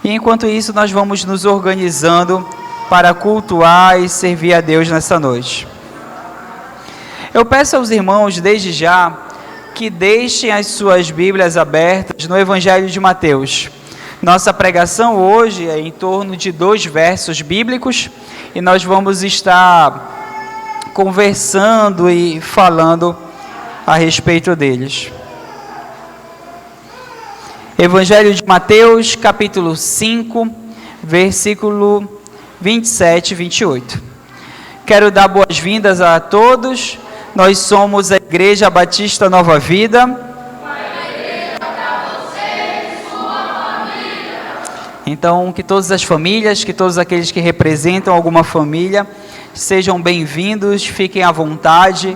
E enquanto isso, nós vamos nos organizando para cultuar e servir a Deus nessa noite. Eu peço aos irmãos, desde já, que deixem as suas Bíblias abertas no Evangelho de Mateus. Nossa pregação hoje é em torno de 2 versos bíblicos e nós vamos estar conversando e falando a respeito deles. Evangelho de Mateus, capítulo 5, versículo 27 e 28. Quero dar boas-vindas a todos. Nós somos a Igreja Batista Nova Vida. Então, que todas as famílias, que todos aqueles que representam alguma família, sejam bem-vindos, fiquem à vontade.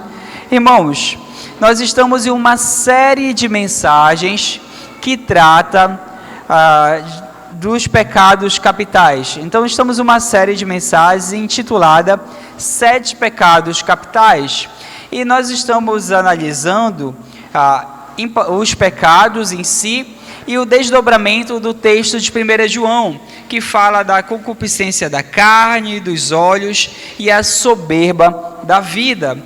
Irmãos, nós estamos em uma série de mensagens que trata dos pecados capitais. Então, estamos em uma série de mensagens intitulada 7 pecados capitais. E nós estamos analisando os pecados em si e o desdobramento do texto de 1 João, que fala da concupiscência da carne, dos olhos e a soberba da vida.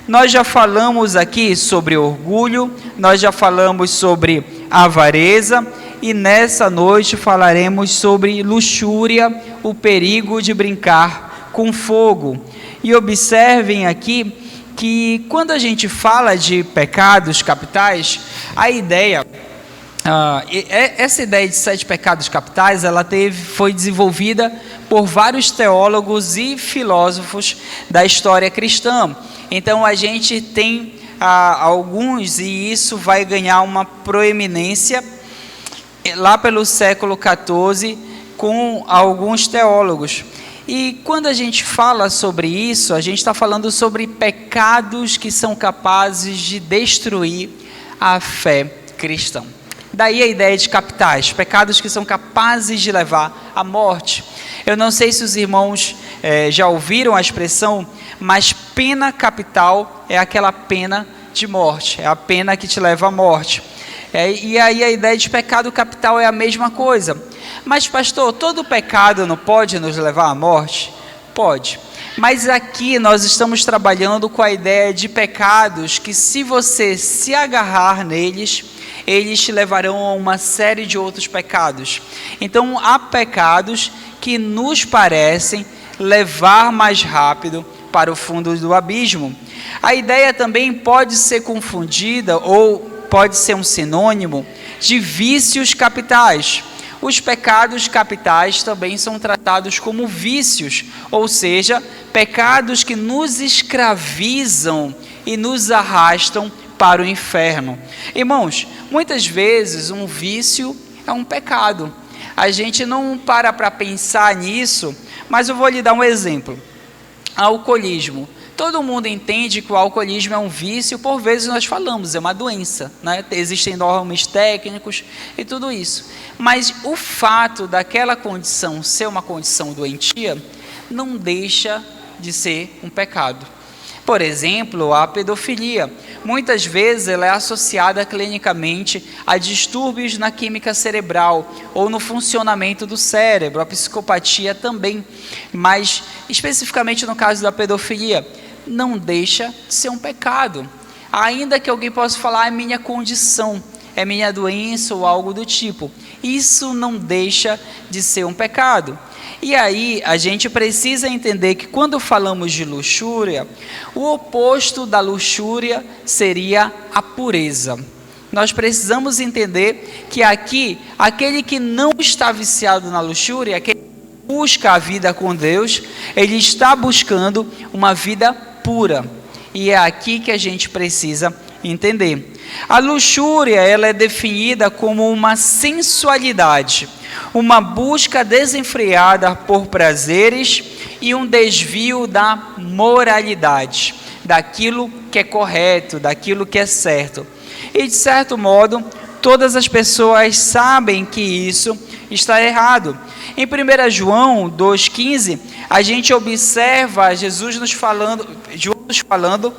Nós já falamos aqui sobre orgulho, nós já falamos sobre avareza e nessa noite falaremos sobre luxúria, o perigo de brincar com fogo. E observem aqui que quando a gente fala de pecados capitais, a ideia, essa ideia de 7 pecados capitais, foi desenvolvida por vários teólogos e filósofos da história cristã. Então a gente tem alguns, e isso vai ganhar uma proeminência lá pelo século XIV com alguns teólogos. E quando a gente fala sobre isso, a gente está falando sobre pecados que são capazes de destruir a fé cristã. Daí a ideia de capitais, pecados que são capazes de levar à morte. Eu não sei se os irmãos já ouviram a expressão, mas pena capital é aquela pena de morte, é a pena que te leva à morte. E aí a ideia de pecado capital é a mesma coisa. Mas pastor, todo pecado não pode nos levar à morte? Pode. Mas aqui nós estamos trabalhando com a ideia de pecados que, se você se agarrar neles, eles te levarão a uma série de outros pecados. Então há pecados que nos parecem levar mais rápido para o fundo do abismo. A ideia também pode ser confundida ou pode ser um sinônimo de vícios capitais. Os pecados capitais também são tratados como vícios, ou seja, pecados que nos escravizam e nos arrastam para o inferno. Irmãos, muitas vezes um vício é um pecado. A gente não para pensar nisso, mas eu vou lhe dar um exemplo. Alcoolismo. Todo mundo entende que o alcoolismo é um vício, por vezes nós falamos, é uma doença, né? Existem normas técnicos e tudo isso. Mas o fato daquela condição ser uma condição doentia, não deixa de ser um pecado. Por exemplo, a pedofilia. Muitas vezes ela é associada clinicamente a distúrbios na química cerebral ou no funcionamento do cérebro, a psicopatia também. Mas, especificamente no caso da pedofilia, não deixa de ser um pecado. Ainda que alguém possa falar, é minha condição, é minha doença ou algo do tipo. Isso não deixa de ser um pecado. E aí a gente precisa entender que quando falamos de luxúria, o oposto da luxúria seria a pureza. Nós precisamos entender que aqui, aquele que não está viciado na luxúria, aquele que busca a vida com Deus, ele está buscando uma vida pura. E é aqui que a gente precisa entender. A luxúria, ela é definida como uma sensualidade, uma busca desenfreada por prazeres e um desvio da moralidade, daquilo que é correto, daquilo que é certo. E de certo modo, todas as pessoas sabem que isso está errado. Em 1 João 2,15, a gente observa João nos falando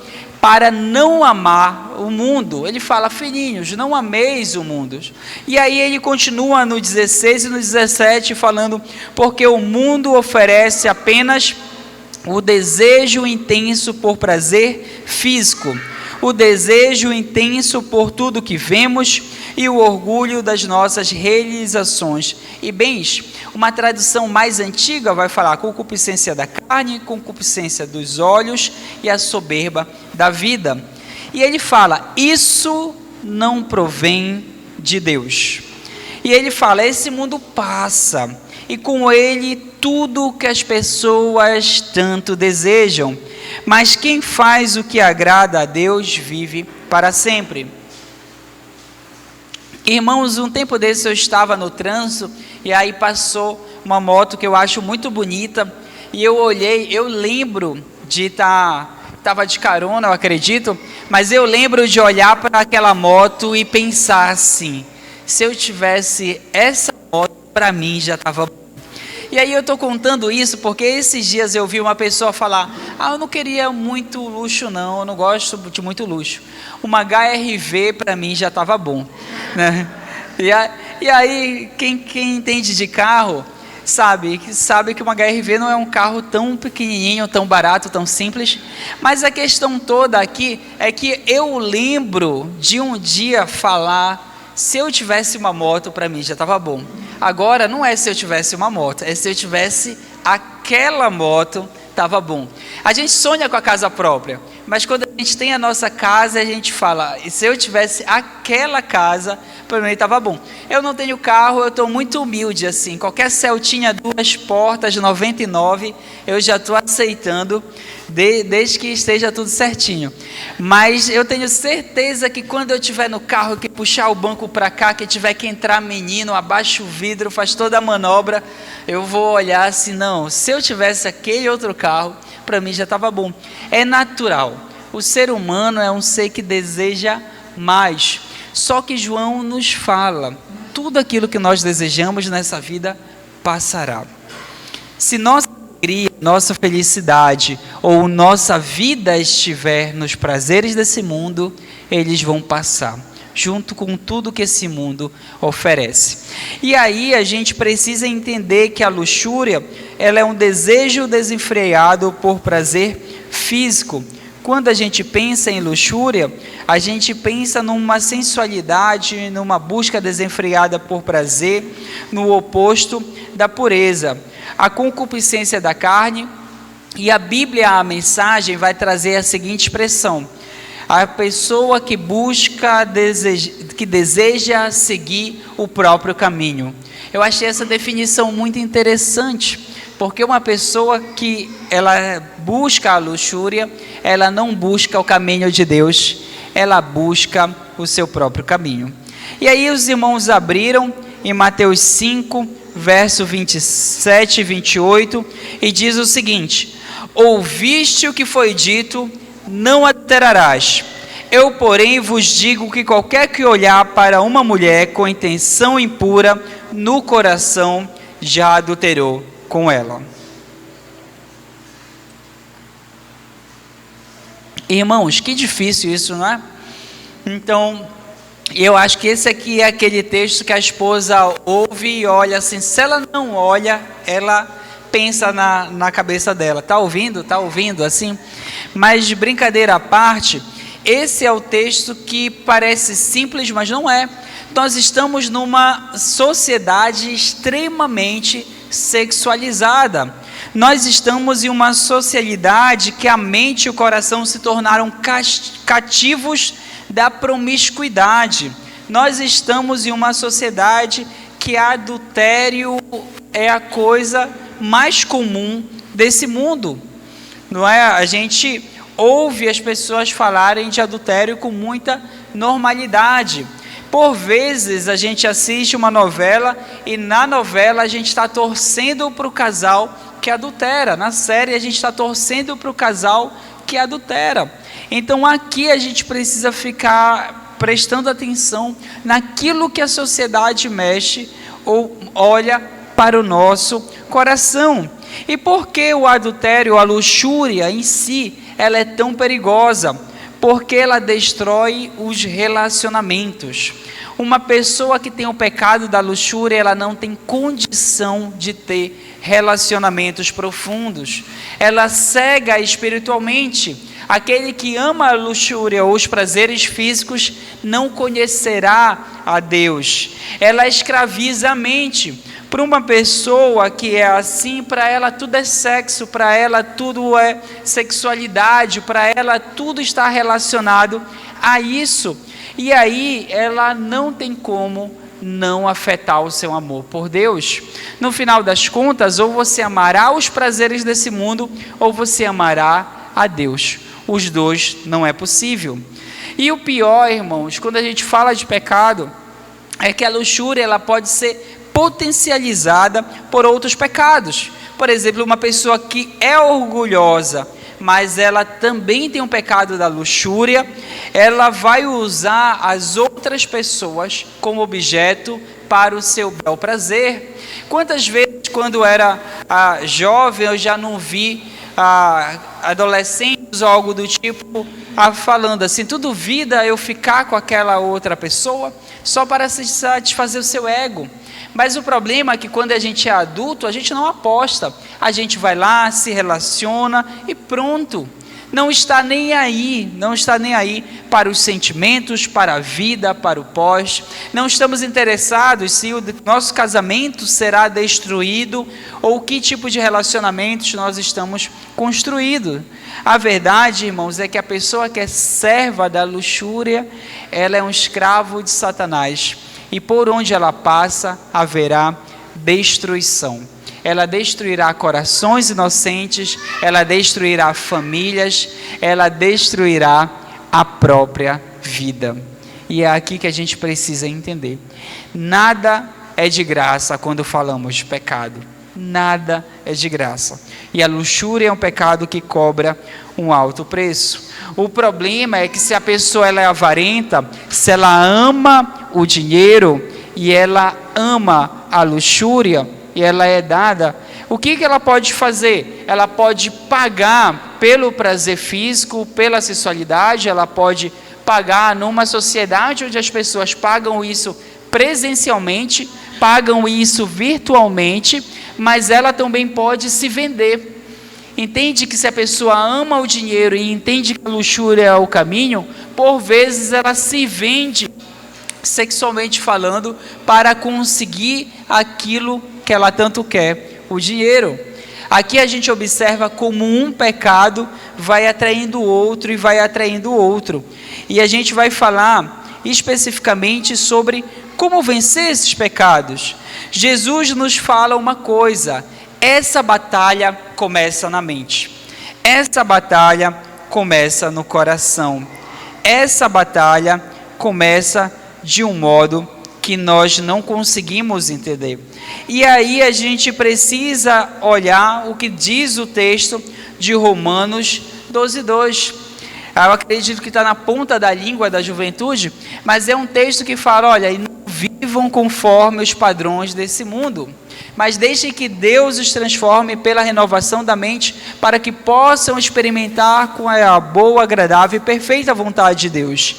para não amar o mundo. Ele fala: filhinhos, não ameis o mundo. E aí ele continua no 16 e no 17 falando: porque o mundo oferece apenas o desejo intenso por prazer físico, o desejo intenso por tudo que vemos e o orgulho das nossas realizações e bens. Uma tradução mais antiga vai falar: concupiscência da carne, concupiscência dos olhos e a soberba da vida. E ele fala: isso não provém de Deus. E ele fala: esse mundo passa, e com ele tudo que as pessoas tanto desejam, mas quem faz o que agrada a Deus vive para sempre. Irmãos, um tempo desse eu estava no trânsito e aí passou uma moto que eu acho muito bonita, e eu olhei, eu lembro de estava de carona, eu acredito, mas eu lembro de olhar para aquela moto e pensar assim: se eu tivesse essa moto, para mim já estava bom. E aí eu estou contando isso porque esses dias eu vi uma pessoa falar: eu não queria muito luxo não, eu não gosto de muito luxo. Uma HR-V para mim já estava bom, né? E aí quem entende de carro sabe que uma HR-V não é um carro tão pequenininho, tão barato, tão simples. Mas a questão toda aqui é que eu lembro de um dia falar: se eu tivesse uma moto, para mim já estava bom. Agora não é se eu tivesse uma moto, é se eu tivesse aquela moto, estava bom. A gente sonha com a casa própria, mas quando a gente tem a nossa casa, a gente fala: e se eu tivesse aquela casa, para mim estava bom. Eu não tenho carro, eu estou muito humilde assim. Qualquer Celtinha 2 portas, 99, eu já estou aceitando, desde que esteja tudo certinho. Mas eu tenho certeza que quando eu estiver no carro, que puxar o banco para cá, que tiver que entrar menino, abaixa o vidro, faz toda a manobra, eu vou olhar assim: não, se eu tivesse aquele outro carro, para mim já estava bom. É natural. O ser humano é um ser que deseja mais. Só que João nos fala: tudo aquilo que nós desejamos nessa vida passará. Se nossa alegria, nossa felicidade ou nossa vida estiver nos prazeres desse mundo, eles vão passar, junto com tudo que esse mundo oferece. E aí a gente precisa entender que a luxúria, ela é um desejo desenfreado por prazer físico. Quando a gente pensa em luxúria, a gente pensa numa sensualidade, numa busca desenfreada por prazer, no oposto da pureza. A concupiscência da carne, e a Bíblia, a mensagem, vai trazer a seguinte expressão: a pessoa que busca, que deseja seguir o próprio caminho. Eu achei essa definição muito interessante, porque uma pessoa que ela busca a luxúria, ela não busca o caminho de Deus, ela busca o seu próprio caminho. E aí os irmãos abriram em Mateus 5, verso 27 e 28, e diz o seguinte: ouviste o que foi dito, não adulterarás. Eu, porém, vos digo que qualquer que olhar para uma mulher com intenção impura no coração, já adulterou com ela. Irmãos, que difícil isso, não é? Então, eu acho que esse aqui é aquele texto que a esposa ouve e olha assim. Se ela não olha, ela pensa na cabeça dela: tá ouvindo assim? Mas de brincadeira à parte, esse é o texto que parece simples, mas não é. Nós estamos numa sociedade extremamente sexualizada. Nós estamos em uma sociedade que a mente e o coração se tornaram cativos da promiscuidade. Nós estamos em uma sociedade que adultério é a coisa mais comum desse mundo, não é? A gente ouve as pessoas falarem de adultério com muita normalidade. Por vezes a gente assiste uma novela e na novela a gente está torcendo para o casal que adultera. Na série a gente está torcendo para o casal que adultera. Então aqui a gente precisa ficar prestando atenção naquilo que a sociedade mexe ou olha para o nosso coração. E por que o adultério, a luxúria em si, ela é tão perigosa? porque ela destrói os relacionamentos. Uma pessoa que tem o pecado da luxúria, ela não tem condição de ter relacionamentos profundos. Ela cega espiritualmente. Aquele que ama a luxúria ou os prazeres físicos não conhecerá a Deus. Ela escraviza a mente. Para uma pessoa que é assim, para ela tudo é sexo, para ela tudo é sexualidade, para ela tudo está relacionado a isso. E aí ela não tem como não afetar o seu amor por Deus. No final das contas, ou você amará os prazeres desse mundo, ou você amará a Deus. Os dois não é possível. E o pior, irmãos, quando a gente fala de pecado, é que a luxúria ela pode ser potencializada por outros pecados. Por exemplo, uma pessoa que é orgulhosa, mas ela também tem um pecado da luxúria, ela vai usar as outras pessoas como objeto para o seu bel prazer. Quantas vezes, quando eu era jovem, eu já não vi adolescentes ou algo do tipo falando assim, tu duvida eu ficar com aquela outra pessoa só para satisfazer o seu ego? Mas o problema é que quando a gente é adulto, a gente não aposta. A gente vai lá, se relaciona e pronto. Não está nem aí para os sentimentos, para a vida, para o pós. Não estamos interessados se o nosso casamento será destruído ou que tipo de relacionamentos nós estamos construindo. A verdade, irmãos, é que a pessoa que é serva da luxúria, ela é um escravo de Satanás. E por onde ela passa, haverá destruição. Ela destruirá corações inocentes, ela destruirá famílias, ela destruirá a própria vida. E é aqui que a gente precisa entender. Nada é de graça quando falamos de pecado. Nada é de graça. E a luxúria é um pecado que cobra um alto preço. O problema é que se a pessoa ela é avarenta, se ela ama o dinheiro e ela ama a luxúria e ela é dada, o que ela pode fazer? Ela pode pagar pelo prazer físico, pela sexualidade, ela pode pagar numa sociedade onde as pessoas pagam isso presencialmente, pagam isso virtualmente, mas ela também pode se vender. Entende que se a pessoa ama o dinheiro e entende que a luxúria é o caminho, por vezes ela se vende, sexualmente falando, para conseguir aquilo que ela tanto quer, o dinheiro. Aqui a gente observa como um pecado vai atraindo o outro e vai atraindo o outro. E a gente vai falar especificamente sobre como vencer esses pecados. Jesus nos fala uma coisa: essa batalha começa na mente. Essa batalha começa no coração. Essa batalha começa de um modo que nós não conseguimos entender. E aí a gente precisa olhar o que diz o texto de Romanos 12:2. Eu acredito que está na ponta da língua da juventude, mas é um texto que fala, olha, e não vivam conforme os padrões desse mundo, mas deixem que Deus os transforme pela renovação da mente, para que possam experimentar com a boa, agradável e perfeita vontade de Deus.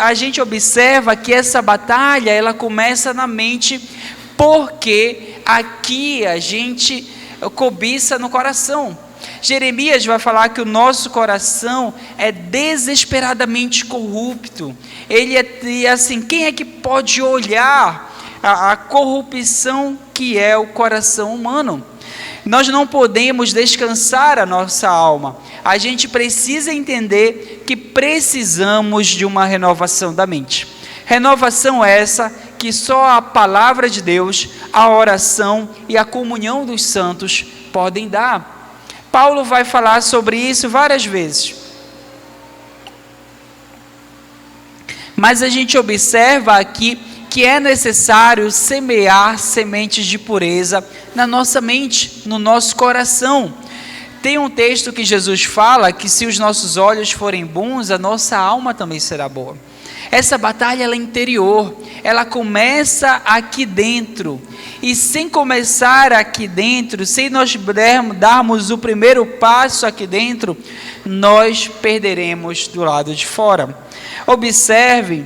A gente observa que essa batalha, ela começa na mente, porque aqui a gente cobiça no coração. Jeremias vai falar que o nosso coração é desesperadamente corrupto. Ele é assim, quem é que pode olhar a corrupção que é o coração humano? Nós não podemos descansar a nossa alma. A gente precisa entender que precisamos de uma renovação da mente. Renovação essa que só a palavra de Deus, a oração e a comunhão dos santos podem dar. Paulo vai falar sobre isso várias vezes. Mas a gente observa aqui que é necessário semear sementes de pureza na nossa mente, no nosso coração. Tem um texto que Jesus fala que se os nossos olhos forem bons, a nossa alma também será boa. Essa batalha ela é interior, ela começa aqui dentro. E sem começar aqui dentro, sem nós darmos o primeiro passo aqui dentro, nós perderemos do lado de fora. Observe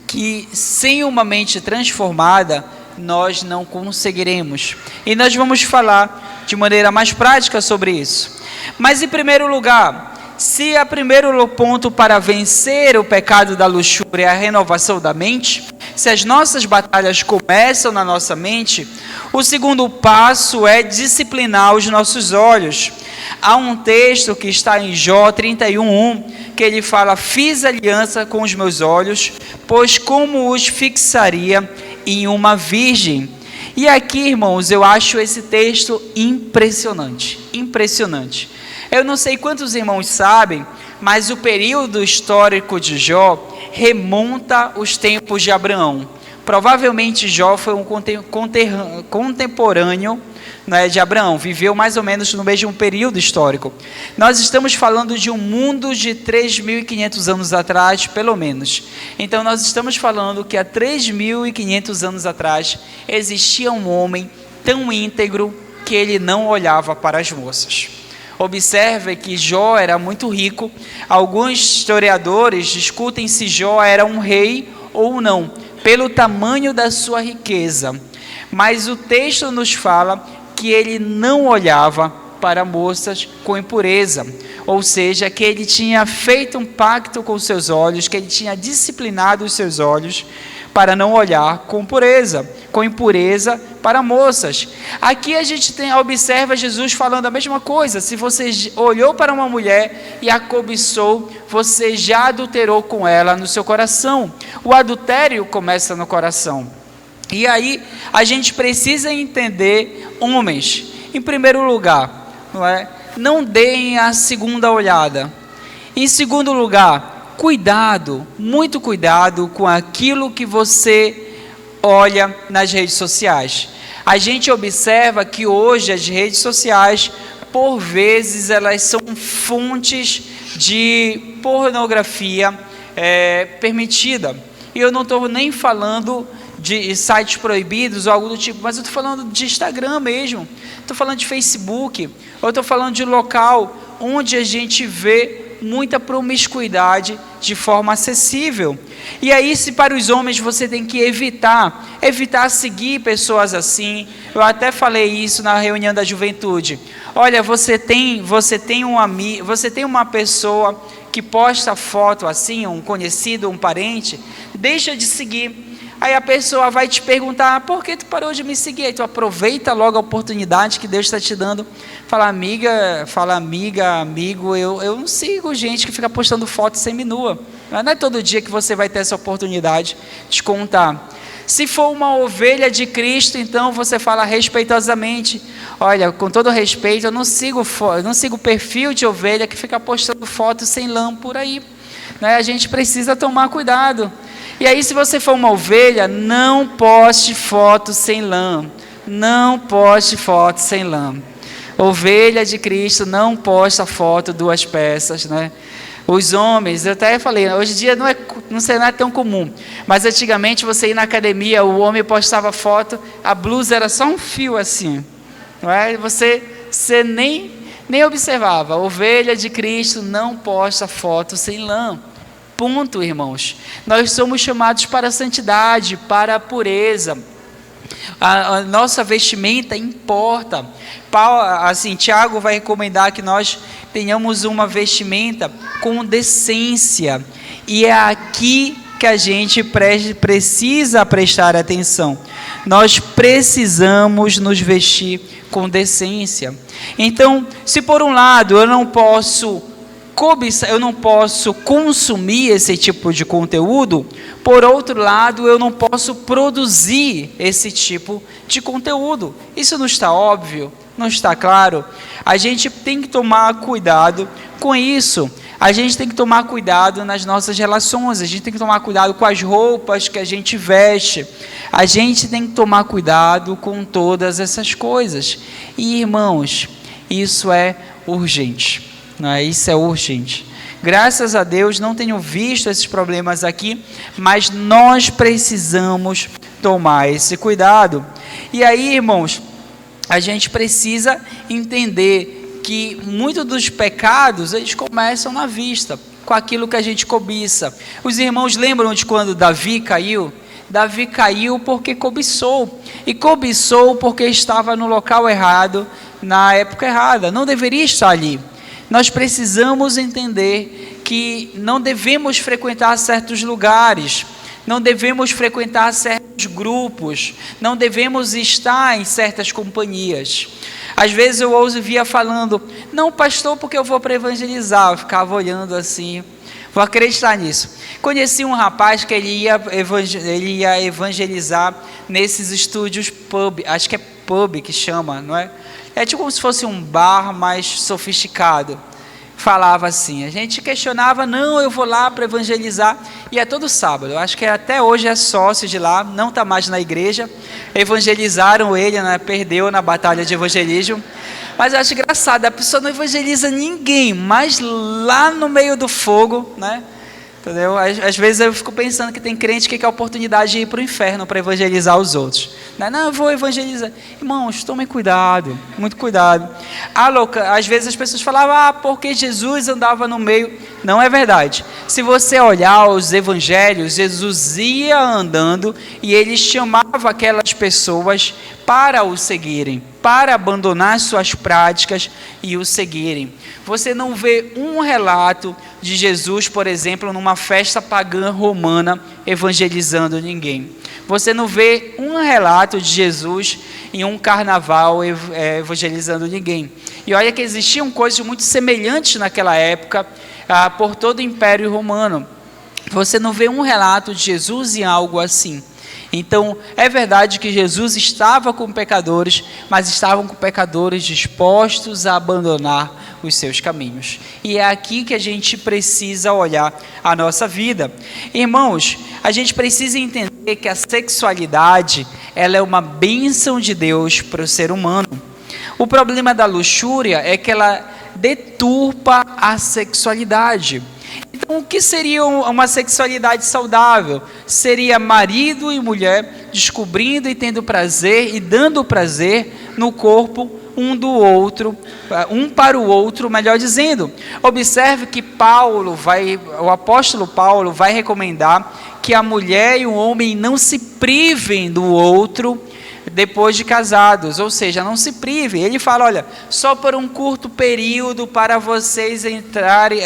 que sem uma mente transformada, nós não conseguiremos. E nós vamos falar de maneira mais prática sobre isso. Mas em primeiro lugar, se o primeiro ponto para vencer o pecado da luxúria é a renovação da mente, se as nossas batalhas começam na nossa mente, o segundo passo é disciplinar os nossos olhos. Há um texto que está em Jó 31:1, que ele fala: fiz aliança com os meus olhos, pois como os fixaria em uma virgem. E aqui, irmãos, eu acho esse texto impressionante, impressionante. Eu não sei quantos irmãos sabem, mas o período histórico de Jó remonta os tempos de Abraão. Provavelmente Jó foi um contemporâneo, né, de Abraão, viveu mais ou menos no mesmo período histórico. Nós estamos falando de um mundo de 3.500 anos atrás, pelo menos. Então nós estamos falando que há 3.500 anos atrás existia um homem tão íntegro que ele não olhava para as moças. Observe que Jó era muito rico. Alguns historiadores discutem se Jó era um rei ou não, pelo tamanho da sua riqueza. Mas o texto nos fala que ele não olhava para moças com impureza, ou seja, que ele tinha feito um pacto com seus olhos, que ele tinha disciplinado os seus olhos para não olhar com impureza para moças. Aqui a gente observa Jesus falando a mesma coisa: se você olhou para uma mulher e a cobiçou, você já adulterou com ela no seu coração. O adultério começa no coração. E aí a gente precisa entender, homens, em primeiro lugar, não deem a segunda olhada. Em segundo lugar, cuidado, muito cuidado com aquilo que você olha nas redes sociais. A gente observa que hoje as redes sociais, por vezes, elas são fontes de pornografia permitida. E eu não estou nem falando de sites proibidos ou algo do tipo, mas eu estou falando de Instagram mesmo, estou falando de Facebook, eu estou falando de local onde a gente vê muita promiscuidade de forma acessível. E aí, se para os homens você tem que evitar seguir pessoas assim. Eu até falei isso na reunião da juventude. Olha, você tem uma pessoa que posta foto assim, um conhecido, um parente, deixa de seguir. Aí a pessoa vai te perguntar: por que tu parou de me seguir? Aí tu aproveita logo a oportunidade que Deus está te dando. Fala, amiga, amigo, eu não sigo gente que fica postando foto semi-nua. Não é todo dia que você vai ter essa oportunidade de contar. Se for uma ovelha de Cristo, então você fala respeitosamente: olha, com todo respeito, eu não sigo perfil de ovelha que fica postando foto sem lã por aí. A gente precisa tomar cuidado. E aí, se você for uma ovelha, não poste foto sem lã. Não poste foto sem lã. Ovelha de Cristo não posta foto duas peças, né? Os homens, eu até falei, hoje em dia não é tão comum, mas antigamente você ir na academia, o homem postava foto, a blusa era só um fio assim, não é? Você nem observava. Ovelha de Cristo não posta foto sem lã. Ponto, irmãos. Nós somos chamados para a santidade, para a pureza. A nossa vestimenta importa. Tiago vai recomendar que nós tenhamos uma vestimenta com decência. E é aqui que a gente precisa prestar atenção. Nós precisamos nos vestir com decência. Então, se por um lado eu não posso consumir esse tipo de conteúdo, por outro lado, eu não posso produzir esse tipo de conteúdo. Isso não está óbvio? Não está claro? A gente tem que tomar cuidado com isso. A gente tem que tomar cuidado nas nossas relações. A gente tem que tomar cuidado com as roupas que a gente veste. A gente tem que tomar cuidado com todas essas coisas. E, irmãos, isso é urgente. Isso é urgente. Graças a Deus não tenho visto esses problemas aqui, mas nós precisamos tomar esse cuidado. E aí, irmãos, a gente precisa entender que muitos dos pecados, eles começam na vista, com aquilo que a gente cobiça. Os irmãos lembram de quando Davi caiu? Davi caiu porque cobiçou, e cobiçou porque estava no local errado, na época errada, não deveria estar ali. Nós precisamos entender que não devemos frequentar certos lugares, não devemos frequentar certos grupos, não devemos estar em certas companhias. Às vezes eu ouvia falando, não pastor, porque eu vou para evangelizar, eu ficava olhando assim, vou acreditar nisso. Conheci um rapaz que ele ia evangelizar nesses estúdios pub, acho que é pub que chama, não é? É tipo como se fosse um bar mais sofisticado. Falava assim, a gente questionava, não, eu vou lá para evangelizar, e é todo sábado, eu acho que até hoje é sócio de lá, não está mais na igreja, evangelizaram ele, né, perdeu na batalha de evangelismo, mas eu acho engraçado, a pessoa não evangeliza ninguém, mas lá no meio do fogo, né, entendeu? Às vezes eu fico pensando que tem crente que quer a oportunidade de ir para o inferno para evangelizar os outros. Não, eu vou evangelizar. Irmãos, tomem cuidado, muito cuidado. Às vezes as pessoas falavam, porque Jesus andava no meio. Não é verdade. Se você olhar os evangelhos, Jesus ia andando e ele chamava aquelas pessoas para o seguirem, para abandonar suas práticas e o seguirem. Você não vê um relato de Jesus, por exemplo, numa festa pagã romana, evangelizando ninguém. Você não vê um relato de Jesus em um carnaval evangelizando ninguém. E olha que existiam coisas muito semelhantes naquela época, por todo o Império Romano. Você não vê um relato de Jesus em algo assim. Então, é verdade que Jesus estava com pecadores, mas estavam com pecadores dispostos a abandonar os seus caminhos. E é aqui que a gente precisa olhar a nossa vida. Irmãos, a gente precisa entender que a sexualidade, ela é uma bênção de Deus para o ser humano. O problema da luxúria é que ela deturpa a sexualidade. Então, o que seria uma sexualidade saudável? Seria marido e mulher descobrindo e tendo prazer e dando prazer no corpo um do outro, um para o outro, melhor dizendo. Observe que o apóstolo Paulo vai recomendar que a mulher e o homem não se privem do outro depois de casados, ou seja, não se prive. Ele fala, olha, só por um curto período para vocês entrarem,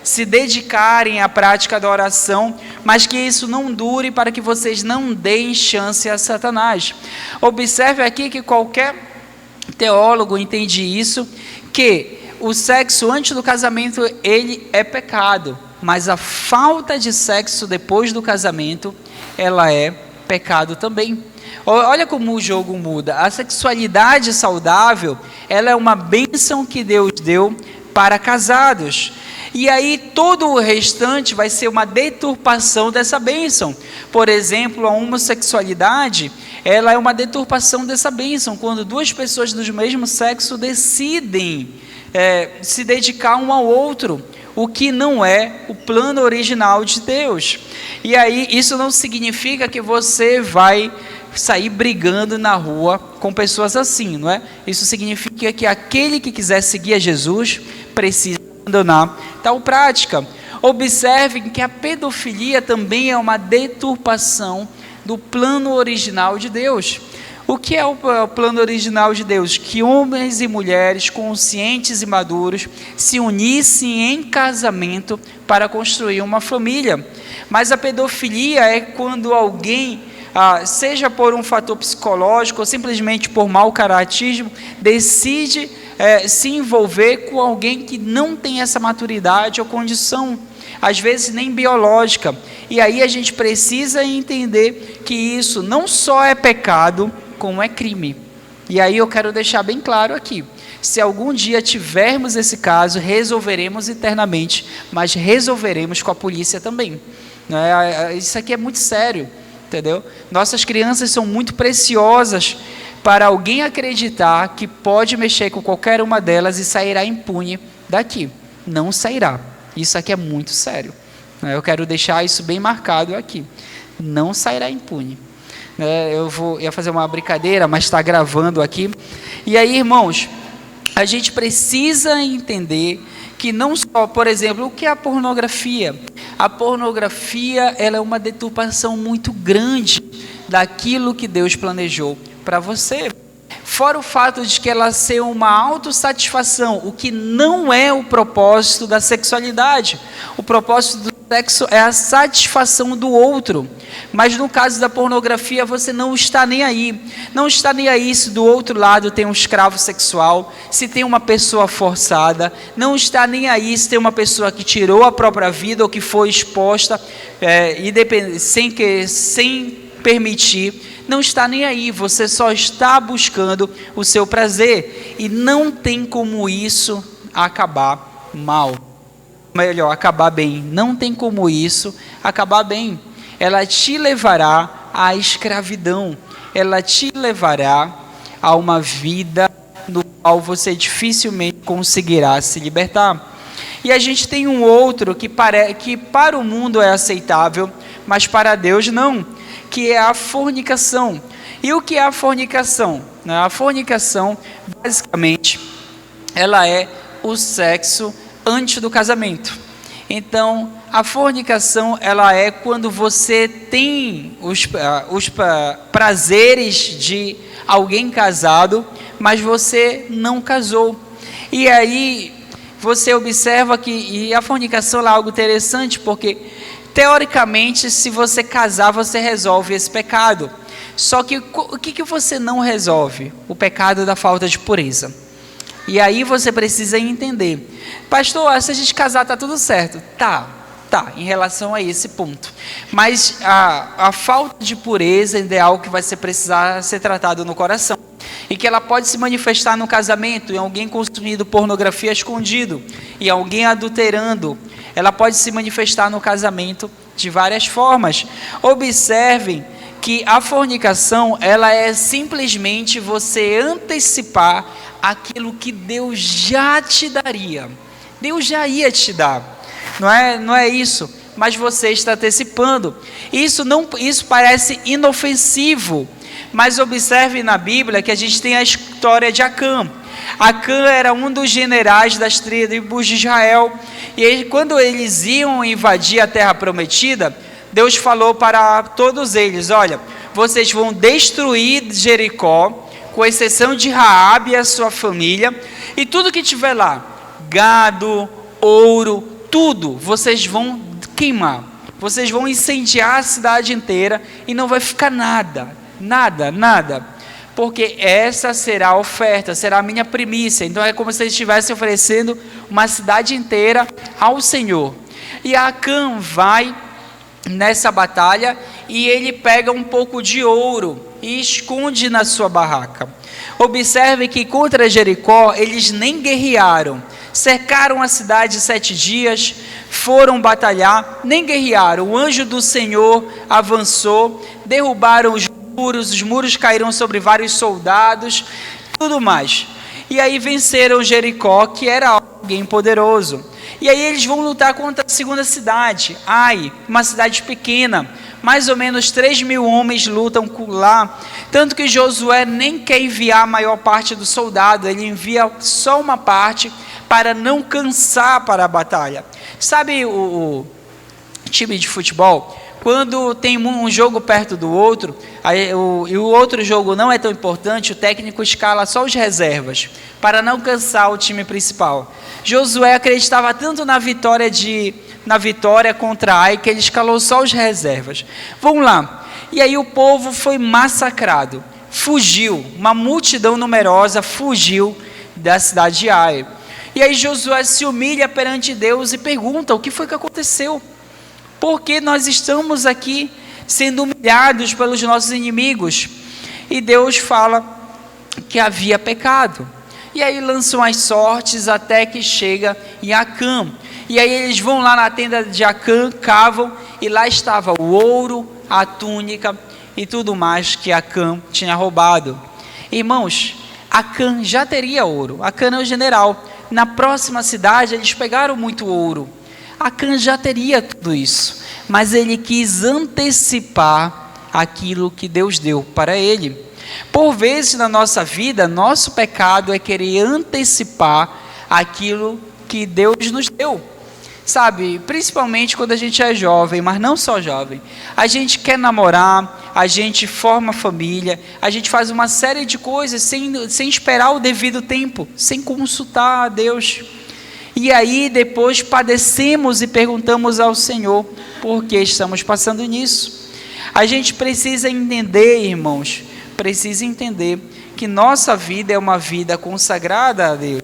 se dedicarem à prática da oração, mas que isso não dure, para que vocês não deem chance a Satanás. Observe aqui que qualquer teólogo entende isso, que o sexo antes do casamento, ele é pecado, mas a falta de sexo depois do casamento, ela é pecado também. Olha como o jogo muda. A sexualidade saudável, ela é uma bênção que Deus deu para casados. E aí todo o restante vai ser uma deturpação dessa bênção. Por exemplo, a homossexualidade, ela é uma deturpação dessa bênção, quando duas pessoas do mesmo sexo decidem se dedicar um ao outro, o que não é o plano original de Deus. E aí isso não significa que você vai sair brigando na rua com pessoas assim, não é? Isso significa que aquele que quiser seguir a Jesus precisa abandonar tal prática. Observem que a pedofilia também é uma deturpação do plano original de Deus. O que é o plano original de Deus? Que homens e mulheres conscientes e maduros se unissem em casamento para construir uma família. Mas a pedofilia é quando alguém, seja por um fator psicológico ou simplesmente por mau caratismo, decide se envolver com alguém que não tem essa maturidade ou condição, às vezes nem biológica. E aí a gente precisa entender que isso não só é pecado, como é crime. E aí eu quero deixar bem claro aqui, se algum dia tivermos esse caso, resolveremos internamente, mas resolveremos com a polícia também. Isso aqui é muito sério, entendeu? Nossas crianças são muito preciosas para alguém acreditar que pode mexer com qualquer uma delas e sairá impune daqui. Não sairá. Isso aqui é muito sério. Eu quero deixar isso bem marcado aqui. Não sairá impune. Eu ia fazer uma brincadeira, mas está gravando aqui. E aí, irmãos, a gente precisa entender que não só, por exemplo, o que é a pornografia? A pornografia, ela é uma deturpação muito grande daquilo que Deus planejou para você. Fora o fato de que ela ser uma autossatisfação, o que não é o propósito da sexualidade. O propósito do sexo é a satisfação do outro. Mas no caso da pornografia, você não está nem aí. Não está nem aí se do outro lado tem um escravo sexual, se tem uma pessoa forçada. Não está nem aí se tem uma pessoa que tirou a própria vida ou que foi exposta sem permitir. Não está nem aí, você só está buscando o seu prazer. E não tem como isso acabar mal. Melhor, acabar bem. Não tem como isso acabar bem. Ela te levará à escravidão. Ela te levará a uma vida no qual você dificilmente conseguirá se libertar. E a gente tem um outro que para o mundo é aceitável, mas para Deus não, que é a fornicação. E o que é a fornicação? A fornicação, basicamente, ela é o sexo antes do casamento. Então, a fornicação, ela é quando você tem os prazeres de alguém casado, mas você não casou. E aí, você observa que a fornicação é algo interessante, porque teoricamente, se você casar, você resolve esse pecado. Só que o que você não resolve? O pecado da falta de pureza. E aí você precisa entender. Pastor, se a gente casar, está tudo certo. Tá, em relação a esse ponto. Mas a falta de pureza é algo que vai precisar ser tratado no coração. E que ela pode se manifestar no casamento, em alguém consumindo pornografia escondido, em alguém adulterando. Ela pode se manifestar no casamento de várias formas. Observem que a fornicação, ela é simplesmente você antecipar aquilo que Deus já te daria. Deus já ia te dar. Não é isso, mas você está antecipando. Isso parece inofensivo, mas observe na Bíblia que a gente tem a história de Acã. Acã era um dos generais das tribos de Israel. E aí, quando eles iam invadir a terra prometida, Deus falou para todos eles: olha, vocês vão destruir Jericó, com exceção de Raabe e a sua família, e tudo que tiver lá, gado, ouro, tudo, vocês vão queimar. Vocês vão incendiar a cidade inteira e não vai ficar nada. Porque essa será a oferta, será a minha primícia. Então é como se eles estivessem oferecendo uma cidade inteira ao Senhor. E Acã vai nessa batalha e ele pega um pouco de ouro e esconde na sua barraca. Observe que contra Jericó eles nem guerrearam. Cercaram a cidade 7 dias, foram batalhar, nem guerrearam. O anjo do Senhor avançou, derrubaram os muros caíram sobre vários soldados, tudo mais. E aí venceram Jericó, que era alguém poderoso. E aí eles vão lutar contra a segunda cidade, Ai, uma cidade pequena. Mais ou menos 3.000 homens lutam lá. Tanto que Josué nem quer enviar a maior parte do soldado, ele envia só uma parte para não cansar para a batalha. Sabe o time de futebol? Quando tem um jogo perto do outro, e o outro jogo não é tão importante, o técnico escala só os reservas, para não cansar o time principal. Josué acreditava tanto na vitória contra Ai, que ele escalou só os reservas. Vamos lá. E aí o povo foi massacrado, fugiu, uma multidão numerosa fugiu da cidade de Ai. E aí Josué se humilha perante Deus e pergunta: o que foi que aconteceu? Porque nós estamos aqui sendo humilhados pelos nossos inimigos. E Deus fala que havia pecado. E aí lançam as sortes até que chega em Acã. E aí eles vão lá na tenda de Acã, cavam, e lá estava o ouro, a túnica e tudo mais que Acã tinha roubado. Irmãos, Acã já teria ouro. Acã é o general. Na próxima cidade eles pegaram muito ouro. Acã já teria tudo isso, mas ele quis antecipar aquilo que Deus deu para ele. Por vezes na nossa vida, nosso pecado é querer antecipar aquilo que Deus nos deu. Sabe, principalmente quando a gente é jovem, mas não só jovem. A gente quer namorar, a gente forma família, a gente faz uma série de coisas sem esperar o devido tempo, sem consultar a Deus. E aí depois padecemos e perguntamos ao Senhor por que estamos passando nisso. A gente precisa entender, irmãos, que nossa vida é uma vida consagrada a Deus.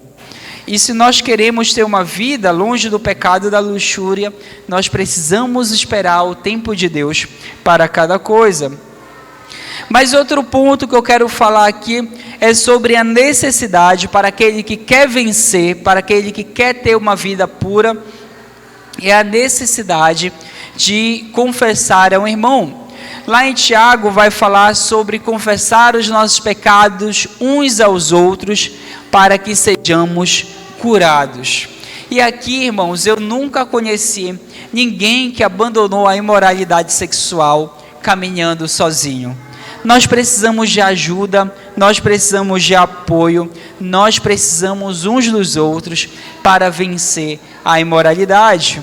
E se nós queremos ter uma vida longe do pecado e da luxúria, nós precisamos esperar o tempo de Deus para cada coisa. Mas outro ponto que eu quero falar aqui é sobre a necessidade para aquele que quer vencer, para aquele que quer ter uma vida pura, é a necessidade de confessar a um irmão. Lá em Tiago vai falar sobre confessar os nossos pecados uns aos outros para que sejamos curados. E aqui, irmãos, eu nunca conheci ninguém que abandonou a imoralidade sexual caminhando sozinho. Nós precisamos de ajuda, nós precisamos de apoio, nós precisamos uns dos outros para vencer a imoralidade.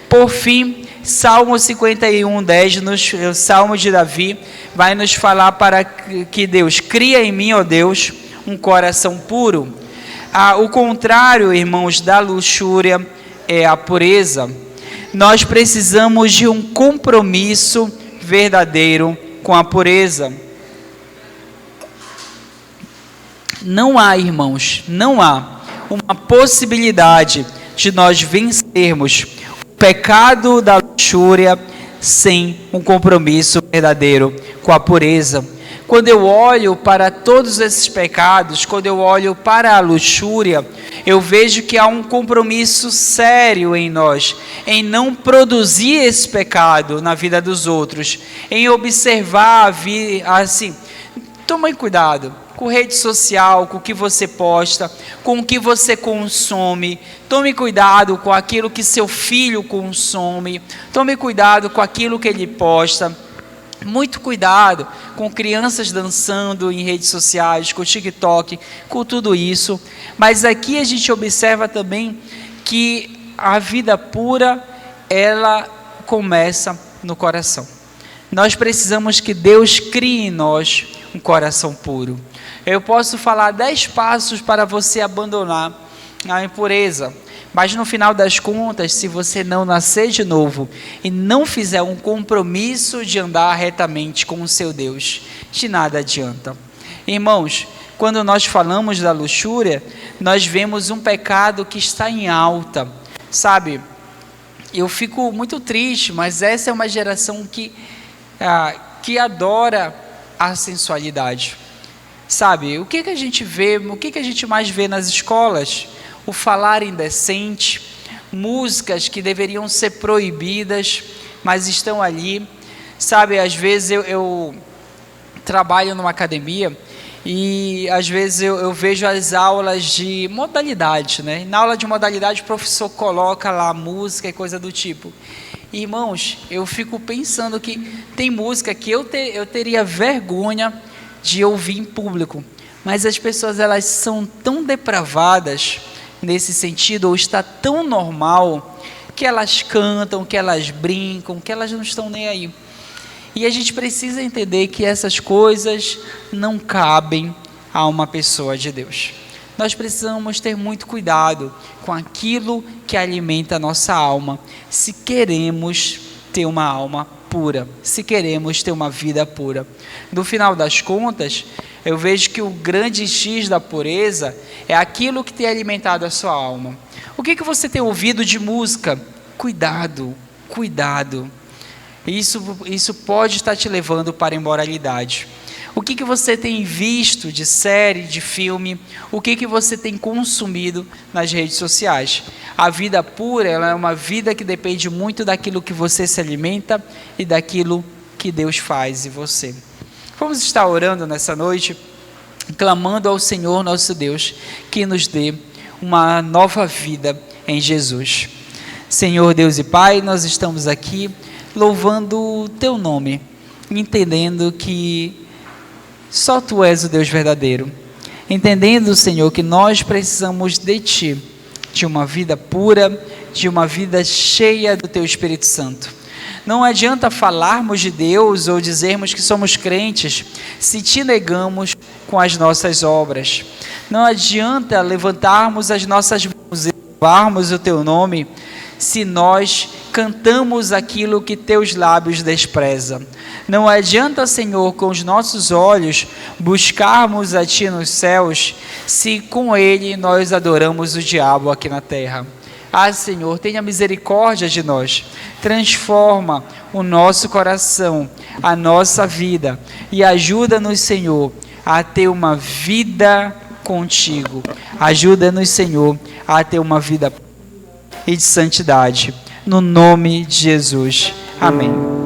Por fim, Salmo 51:10, o Salmo de Davi, vai nos falar para que Deus cria em mim, ó Deus, um coração puro. O contrário, irmãos, da luxúria é a pureza. Nós precisamos de um compromisso verdadeiro com a pureza. Não há, irmãos, não há uma possibilidade de nós vencermos o pecado da luxúria sem um compromisso verdadeiro com a pureza. Quando eu olho para todos esses pecados, quando eu olho para a luxúria, eu vejo que há um compromisso sério em nós, em não produzir esse pecado na vida dos outros, em observar a vida, assim, tomem cuidado com rede social, com o que você posta, com o que você consome. Tome cuidado com aquilo que seu filho consome. Tome cuidado com aquilo que ele posta. Muito cuidado com crianças dançando em redes sociais, com o TikTok, com tudo isso. Mas aqui a gente observa também que a vida pura, ela começa no coração. Nós precisamos que Deus crie em nós um coração puro. Eu posso falar 10 passos para você abandonar a impureza, mas no final das contas, se você não nascer de novo e não fizer um compromisso de andar retamente com o seu Deus, de nada adianta. Irmãos, quando nós falamos da luxúria, nós vemos um pecado que está em alta, sabe? Eu fico muito triste, mas essa é uma geração que adora a sensualidade. Sabe, o que a gente vê, o que a gente mais vê nas escolas? O falar indecente, músicas que deveriam ser proibidas, mas estão ali. Sabe, às vezes eu trabalho numa academia e às vezes eu vejo as aulas de modalidade, né? Na aula de modalidade o professor coloca lá música e coisa do tipo. Irmãos, eu fico pensando que tem música que eu teria vergonha de ouvir em público, mas as pessoas, elas são tão depravadas nesse sentido, ou está tão normal, que elas cantam, que elas brincam, que elas não estão nem aí. E a gente precisa entender que essas coisas não cabem a uma pessoa de Deus. Nós precisamos ter muito cuidado com aquilo que alimenta a nossa alma, se queremos ter uma alma pura, se queremos ter uma vida pura. No final das contas, eu vejo que o grande X da pureza é aquilo que tem alimentado a sua alma. O que você tem ouvido de música? Cuidado, cuidado. Isso pode estar te levando para a imoralidade. O que você tem visto de série, de filme? O que você tem consumido nas redes sociais? A vida pura, ela é uma vida que depende muito daquilo que você se alimenta e daquilo que Deus faz em você. Vamos estar orando nessa noite, clamando ao Senhor nosso Deus, que nos dê uma nova vida em Jesus. Senhor Deus e Pai, nós estamos aqui louvando o Teu nome, entendendo que Só Tu és o Deus verdadeiro. Entendendo, Senhor, que nós precisamos de Ti, de uma vida pura, de uma vida cheia do Teu Espírito Santo. Não adianta falarmos de Deus ou dizermos que somos crentes se Te negamos com as nossas obras. Não adianta levantarmos as nossas mãos e louvarmos o Teu nome se nós cantamos aquilo que Teus lábios desprezam. Não adianta, Senhor, com os nossos olhos buscarmos a Ti nos céus, se com ele nós adoramos o diabo aqui na terra. Ah, Senhor, tenha misericórdia de nós, transforma o nosso coração, a nossa vida, e ajuda-nos, Senhor, a ter uma vida contigo. Ajuda-nos, Senhor, a ter uma vida e de santidade. No nome de Jesus. Amém.